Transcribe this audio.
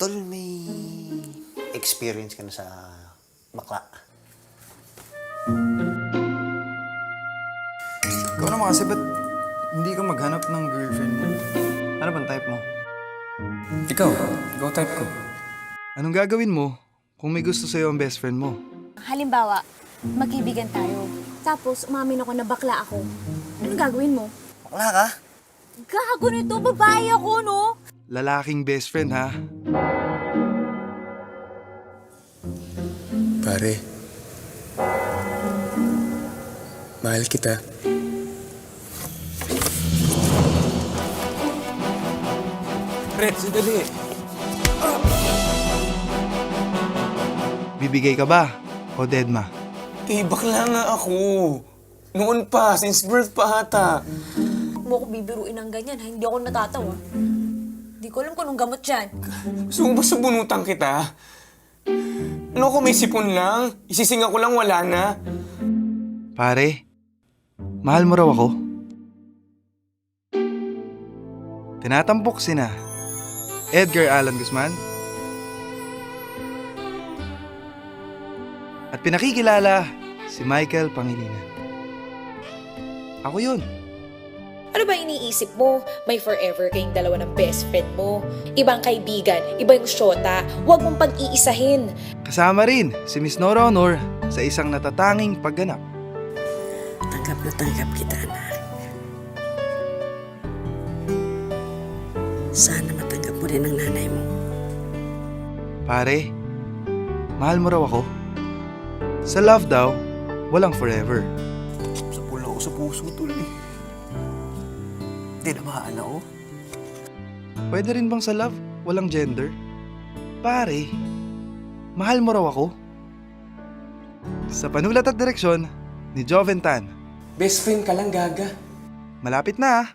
Tol, may experience ka na sa bakla. Ikaw naman kasi ba't hindi ka maghanap ng girlfriend mo? Ano bang type mo? Ikaw type ko. Anong gagawin mo kung may gusto sa'yo ang best friend mo? Halimbawa, magkibigan tayo. Tapos, umamin ako na bakla ako. Anong gagawin mo? Bakla ka? Gago nito, babae ako, no? Lalaking best friend, ha? Pare. Mahal kita. Pre, sandali. Bibigay ka ba? O deadma? Eh, bakla nga ako. Noon pa, since birth pa ata. Huwag mo ako bibiruin ng ganyan, ha? Hindi ako natatawa. Hindi ko alam kung anong gamot yan. Gusto mo ba subunutan kita? Ano kung may sipon lang? Isisinga ko lang, wala na. Pare, mahal mo raw ako? Tinatampok sina Edgar Allan Guzman at pinakikilala si Michael Pangilinan. Ako yun. Ano ba iniisip mo? May forever kayong dalawa ng best friend mo. Ibang kaibigan, iba yung syota. Huwag mong pag-iisahin. Kasama rin si Miss Nora Honor sa isang natatanging pagganap. Tanggap na tanggap kita, anak. Sana matanggap mo rin ang nanay mo. Pare, mahal mo raw ako? Sa love daw, walang forever. Sa pula ko sa puso, tol eh. Hindi na mahala ko. Pwede rin bang sa love, walang gender? Pare, mahal mo raw ako? Sa panulat at direksyon ni Joven Tan. Best friend ka lang, Gaga. Malapit na, ah.